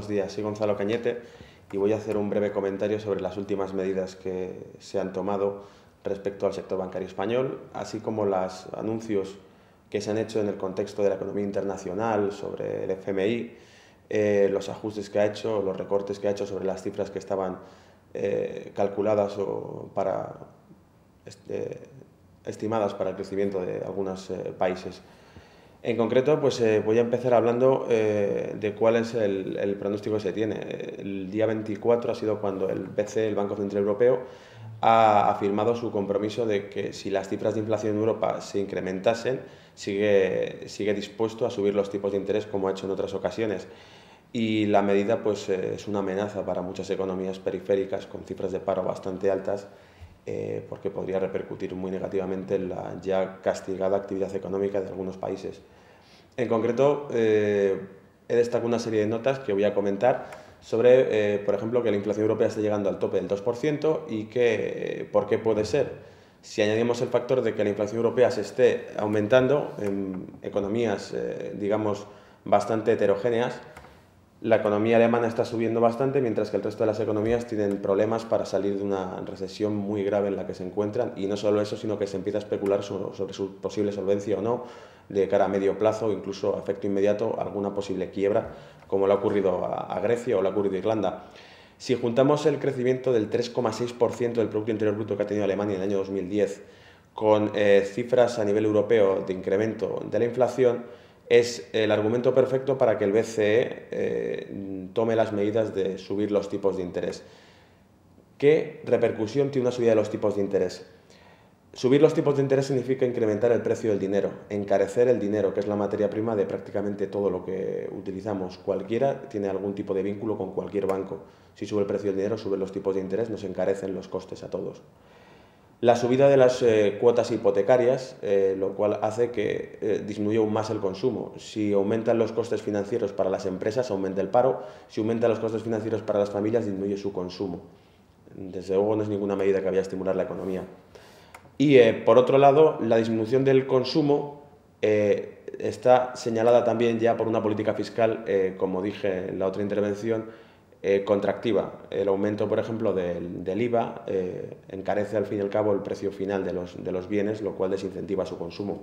buenos días. Soy Gonzalo Cañete y voy a hacer un breve comentario sobre las últimas medidas que se han tomado respecto al sector bancario español, así como los anuncios que se han hecho en el contexto de la economía internacional sobre el FMI, los ajustes que ha hecho, los recortes que ha hecho sobre las cifras que estaban calculadas o estimadas para el crecimiento de algunos países. En concreto, pues voy a empezar hablando de cuál es el pronóstico que se tiene. El día 24 ha sido cuando el BCE, el Banco Central Europeo, ha afirmado su compromiso de que si las cifras de inflación en Europa se incrementasen, sigue dispuesto a subir los tipos de interés como ha hecho en otras ocasiones. Y la medida pues, es una amenaza para muchas economías periféricas con cifras de paro bastante altas, porque podría repercutir muy negativamente en la ya castigada actividad económica de algunos países. En concreto, he destacado una serie de notas que voy a comentar sobre, por ejemplo, que la inflación europea está llegando al tope del 2% y que, ¿por qué puede ser? Si añadimos el factor de que la inflación europea se esté aumentando en economías, digamos, bastante heterogéneas, la economía alemana está subiendo bastante, mientras que el resto de las economías tienen problemas para salir de una recesión muy grave en la que se encuentran, y no solo eso, sino que se empieza a especular sobre su posible solvencia o no, de cara a medio plazo, o incluso a efecto inmediato, alguna posible quiebra, como le ha ocurrido a Grecia o le ha ocurrido a Irlanda. Si juntamos el crecimiento del 3,6% del Producto Interior Bruto que ha tenido Alemania en el año 2010 con cifras a nivel europeo de incremento de la inflación, es el argumento perfecto para que el BCE tome las medidas de subir los tipos de interés. ¿Qué repercusión tiene una subida de los tipos de interés? Subir los tipos de interés significa incrementar el precio del dinero, encarecer el dinero, que es la materia prima de prácticamente todo lo que utilizamos. Cualquiera tiene algún tipo de vínculo con cualquier banco. Si sube el precio del dinero, suben los tipos de interés, nos encarecen los costes a todos. La subida de las cuotas hipotecarias, lo cual hace que disminuya aún más el consumo. Si aumentan los costes financieros para las empresas, aumenta el paro. Si aumentan los costes financieros para las familias, disminuye su consumo. Desde luego no es ninguna medida que vaya a estimular la economía. Y por otro lado, la disminución del consumo está señalada también ya por una política fiscal, como dije en la otra intervención, contractiva. El aumento, por ejemplo, del IVA encarece al fin y al cabo el precio final de los bienes, lo cual desincentiva su consumo.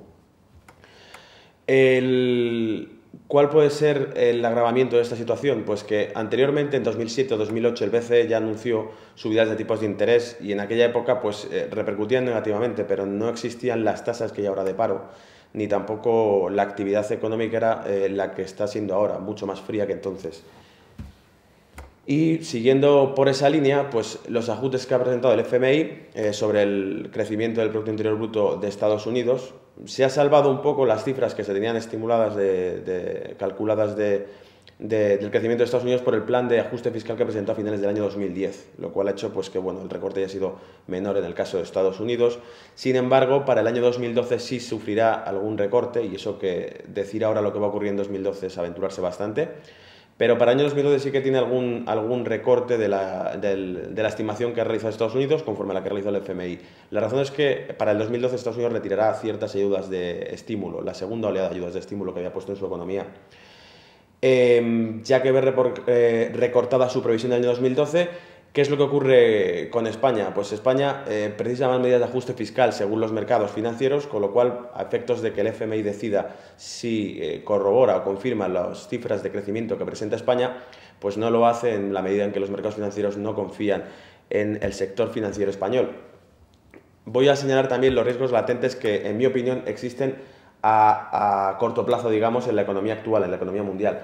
¿Cuál puede ser el agravamiento de esta situación? Pues que anteriormente, en 2007 o 2008, el BCE ya anunció subidas de tipos de interés y en aquella época pues, repercutían negativamente, pero no existían las tasas que hay ahora de paro, ni tampoco la actividad económica era la que está siendo ahora, mucho más fría que entonces. Y siguiendo por esa línea, pues los ajustes que ha presentado el FMI sobre el crecimiento del Producto Interior Bruto de Estados Unidos, se ha salvado un poco las cifras que se tenían estimuladas, calculadas del crecimiento de Estados Unidos por el plan de ajuste fiscal que presentó a finales del año 2010, lo cual ha hecho pues, que bueno, el recorte haya sido menor en el caso de Estados Unidos. Sin embargo, para el año 2012 sí sufrirá algún recorte, y eso que decir ahora lo que va a ocurrir en 2012 es aventurarse bastante. Pero para el año 2012 sí que tiene algún recorte de la estimación que ha realizado Estados Unidos conforme a la que ha realizado el FMI. La razón es que para el 2012 Estados Unidos retirará ciertas ayudas de estímulo, la segunda oleada de ayudas de estímulo que había puesto en su economía. Ya que ve recortada su previsión del año 2012, ¿qué es lo que ocurre con España? Pues España precisa más medidas de ajuste fiscal según los mercados financieros, con lo cual, a efectos de que el FMI decida si corrobora o confirma las cifras de crecimiento que presenta España, pues no lo hace en la medida en que los mercados financieros no confían en el sector financiero español. Voy a señalar también los riesgos latentes que, en mi opinión, existen a corto plazo, digamos, en la economía actual, en la economía mundial.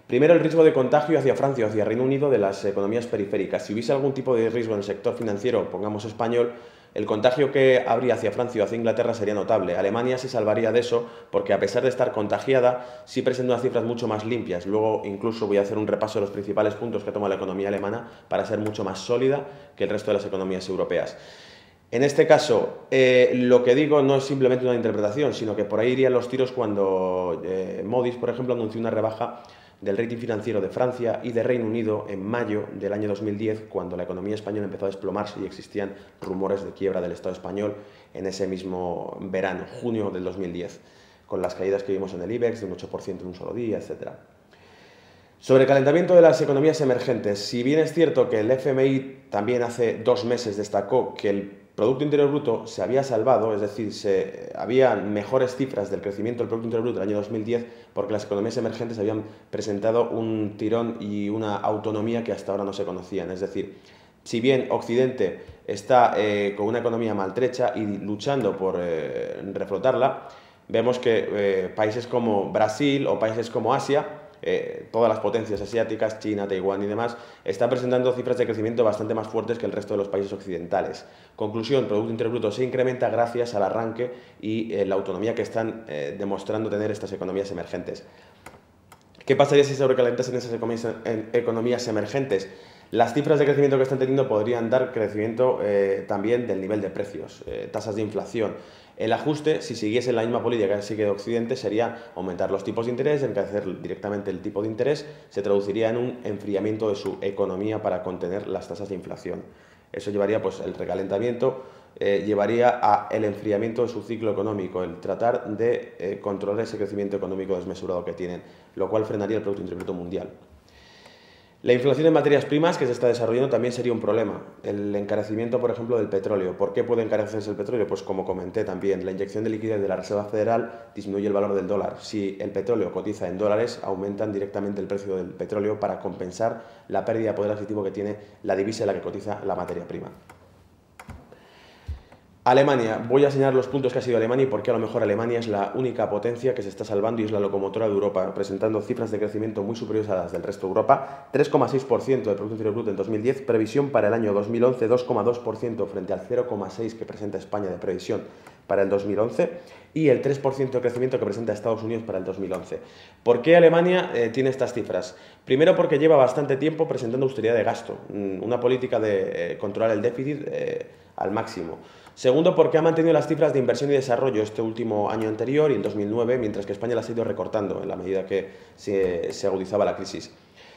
Primero, el riesgo de contagio hacia Francia o hacia Reino Unido de las economías periféricas. Si hubiese algún tipo de riesgo en el sector financiero, pongamos español, el contagio que habría hacia Francia o hacia Inglaterra sería notable. Alemania se salvaría de eso porque, a pesar de estar contagiada, sí presenta unas cifras mucho más limpias. Luego incluso voy a hacer un repaso de los principales puntos que toma la economía alemana para ser mucho más sólida que el resto de las economías europeas. En este caso, lo que digo no es simplemente una interpretación, sino que por ahí irían los tiros cuando Moody's, por ejemplo, anunció una rebaja del rating financiero de Francia y de Reino Unido en mayo del año 2010, cuando la economía española empezó a desplomarse y existían rumores de quiebra del Estado español en ese mismo verano, junio del 2010, con las caídas que vimos en el IBEX de un 8% en un solo día, etc. Sobrecalentamiento de las economías emergentes. Si bien es cierto que el FMI también hace 2 meses destacó que el Producto Interior Bruto se había salvado, es decir, habían mejores cifras del crecimiento del Producto Interior Bruto del año 2010 porque las economías emergentes habían presentado un tirón y una autonomía que hasta ahora no se conocían. Es decir, si bien Occidente está con una economía maltrecha y luchando por reflotarla, vemos que países como Brasil o países como Asia, todas las potencias asiáticas, China, Taiwán y demás, están presentando cifras de crecimiento bastante más fuertes que el resto de los países occidentales. Conclusión, Producto Interior Bruto se incrementa gracias al arranque y la autonomía que están demostrando tener estas economías emergentes. ¿Qué pasaría si se sobrecalentasen esas economías emergentes? Las cifras de crecimiento que están teniendo podrían dar crecimiento también del nivel de precios, tasas de inflación. El ajuste, si siguiese la misma política que sigue Occidente, sería aumentar los tipos de interés, encarecer directamente el tipo de interés, se traduciría en un enfriamiento de su economía para contener las tasas de inflación. Eso llevaría, pues, el recalentamiento, llevaría a el enfriamiento de su ciclo económico, el tratar de controlar ese crecimiento económico desmesurado que tienen, lo cual frenaría el Producto Interior Bruto mundial. La inflación en materias primas que se está desarrollando también sería un problema. El encarecimiento, por ejemplo, del petróleo. ¿Por qué puede encarecerse el petróleo? Pues como comenté también, la inyección de liquidez de la Reserva Federal disminuye el valor del dólar. Si el petróleo cotiza en dólares, aumentan directamente el precio del petróleo para compensar la pérdida de poder adquisitivo que tiene la divisa en la que cotiza la materia prima. Alemania, voy a señalar los puntos que ha sido Alemania y por qué a lo mejor Alemania es la única potencia que se está salvando y es la locomotora de Europa, presentando cifras de crecimiento muy superiores a las del resto de Europa, 3,6% del Producto Interior Bruto en 2010, previsión para el año 2011, 2,2% frente al 0,6% que presenta España de previsión para el 2011 y el 3% de crecimiento que presenta Estados Unidos para el 2011. ¿Por qué Alemania tiene estas cifras? Primero porque lleva bastante tiempo presentando austeridad de gasto, una política de controlar el déficit al máximo. Segundo, porque ha mantenido las cifras de inversión y desarrollo este último año anterior y el 2009, mientras que España las ha ido recortando en la medida que se agudizaba la crisis.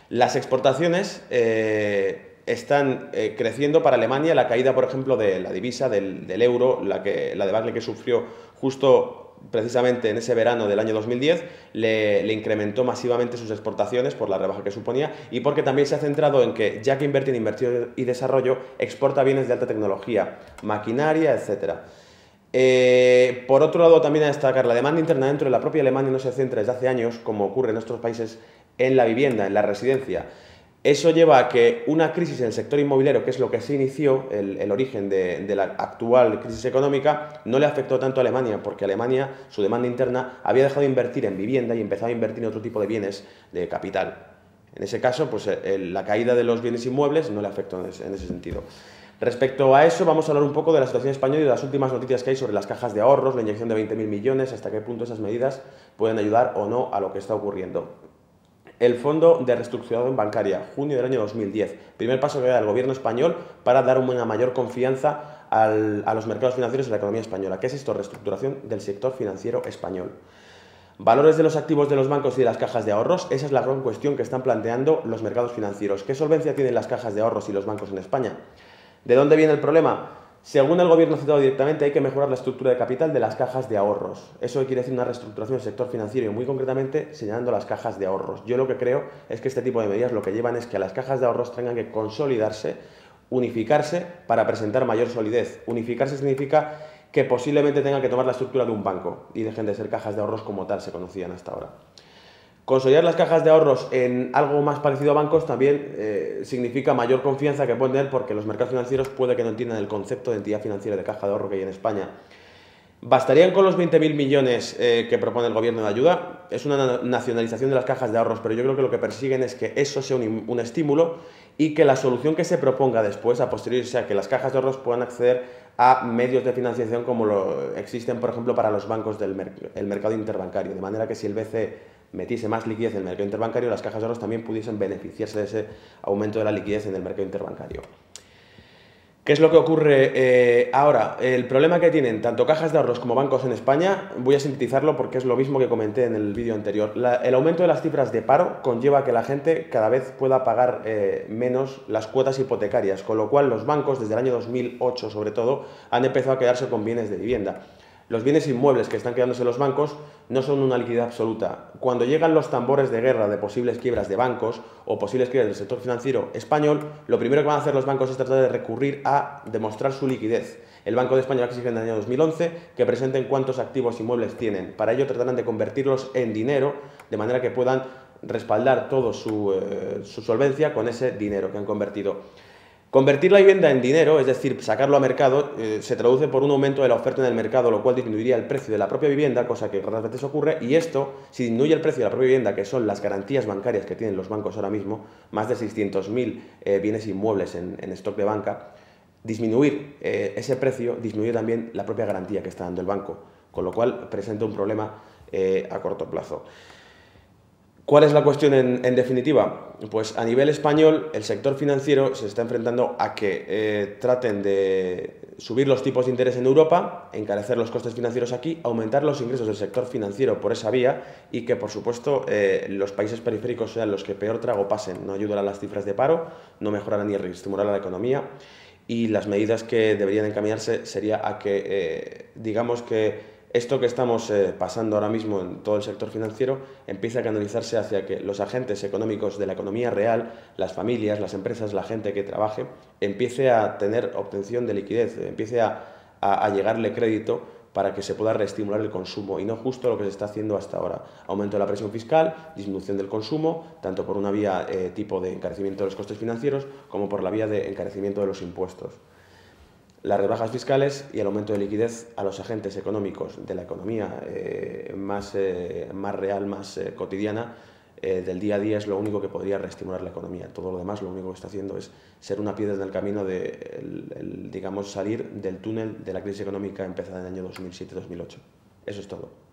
Las exportaciones están creciendo para Alemania. La caída, por ejemplo, de la divisa, del euro, la debacle que sufrió justo precisamente en ese verano del año 2010, le incrementó masivamente sus exportaciones por la rebaja que suponía y porque también se ha centrado en que, ya que invierte en inversión y desarrollo, exporta bienes de alta tecnología, maquinaria, etc. Por otro lado, también a destacar, la demanda interna dentro de la propia Alemania no se centra desde hace años, como ocurre en nuestros países, en la vivienda, en la residencia. Eso lleva a que una crisis en el sector inmobiliario, que es lo que se inició, el origen de la actual crisis económica, no le afectó tanto a Alemania, porque Alemania, su demanda interna, había dejado de invertir en vivienda y empezaba a invertir en otro tipo de bienes de capital. En ese caso, pues la caída de los bienes inmuebles no le afectó en ese sentido. Respecto a eso, vamos a hablar un poco de la situación española y de las últimas noticias que hay sobre las cajas de ahorros, la inyección de 20.000 millones, hasta qué punto esas medidas pueden ayudar o no a lo que está ocurriendo. El Fondo de Reestructuración Bancaria, junio del año 2010. Primer paso que da el gobierno español para dar una mayor confianza a los mercados financieros y a la economía española. ¿Qué es esto? Reestructuración del sector financiero español. Valores de los activos de los bancos y de las cajas de ahorros. Esa es la gran cuestión que están planteando los mercados financieros. ¿Qué solvencia tienen las cajas de ahorros y los bancos en España? ¿De dónde viene el problema? Según el gobierno citado directamente, hay que mejorar la estructura de capital de las cajas de ahorros. Eso quiere decir una reestructuración del sector financiero y muy concretamente señalando las cajas de ahorros. Yo lo que creo es que este tipo de medidas lo que llevan es que las cajas de ahorros tengan que consolidarse, unificarse para presentar mayor solidez. Unificarse significa que posiblemente tengan que tomar la estructura de un banco y dejen de ser cajas de ahorros como tal se conocían hasta ahora. Consolidar las cajas de ahorros en algo más parecido a bancos también significa mayor confianza que pueden tener porque los mercados financieros puede que no entiendan el concepto de entidad financiera de caja de ahorro que hay en España. ¿Bastarían con los 20.000 millones que propone el gobierno de ayuda? Es una nacionalización de las cajas de ahorros, pero yo creo que lo que persiguen es que eso sea un estímulo y que la solución que se proponga después, a posteriori, sea que las cajas de ahorros puedan acceder a medios de financiación como existen, por ejemplo, para los bancos del mercado interbancario, de manera que si el BCE metiese más liquidez en el mercado interbancario, las cajas de ahorros también pudiesen beneficiarse de ese aumento de la liquidez en el mercado interbancario. ¿Qué es lo que ocurre ahora? El problema que tienen tanto cajas de ahorros como bancos en España, voy a sintetizarlo porque es lo mismo que comenté en el vídeo anterior. El aumento de las cifras de paro conlleva que la gente cada vez pueda pagar menos las cuotas hipotecarias, con lo cual los bancos, desde el año 2008 sobre todo, han empezado a quedarse con bienes de vivienda. Los bienes inmuebles que están quedándose en los bancos no son una liquidez absoluta. Cuando llegan los tambores de guerra de posibles quiebras de bancos o posibles quiebras del sector financiero español, lo primero que van a hacer los bancos es tratar de recurrir a demostrar su liquidez. El Banco de España va a exigir en el año 2011 que presenten cuántos activos inmuebles tienen. Para ello tratarán de convertirlos en dinero, de manera que puedan respaldar toda su solvencia con ese dinero que han convertido. Convertir la vivienda en dinero, es decir, sacarlo a mercado, se traduce por un aumento de la oferta en el mercado, lo cual disminuiría el precio de la propia vivienda, cosa que raras veces ocurre, y esto, si disminuye el precio de la propia vivienda, que son las garantías bancarias que tienen los bancos ahora mismo, más de 600.000 bienes inmuebles en stock de banca, disminuir ese precio disminuye también la propia garantía que está dando el banco, con lo cual presenta un problema a corto plazo. ¿Cuál es la cuestión en definitiva? Pues a nivel español el sector financiero se está enfrentando a que traten de subir los tipos de interés en Europa, encarecer los costes financieros aquí, aumentar los ingresos del sector financiero por esa vía y que, por supuesto, los países periféricos sean los que peor trago pasen. No ayudarán las cifras de paro, no mejorarán ni reestimularán la economía y las medidas que deberían encaminarse sería a que, digamos que esto que estamos pasando ahora mismo en todo el sector financiero empieza a canalizarse hacia que los agentes económicos de la economía real, las familias, las empresas, la gente que trabaje, empiece a tener obtención de liquidez, empiece a llegarle crédito para que se pueda reestimular el consumo y no justo lo que se está haciendo hasta ahora. Aumento de la presión fiscal, disminución del consumo, tanto por una vía tipo de encarecimiento de los costes financieros como por la vía de encarecimiento de los impuestos. Las rebajas fiscales y el aumento de liquidez a los agentes económicos de la economía más real, más cotidiana, del día a día es lo único que podría reestimular la economía. Todo lo demás lo único que está haciendo es ser una piedra en el camino de, digamos, salir del túnel de la crisis económica empezada en el año 2007-2008. Eso es todo.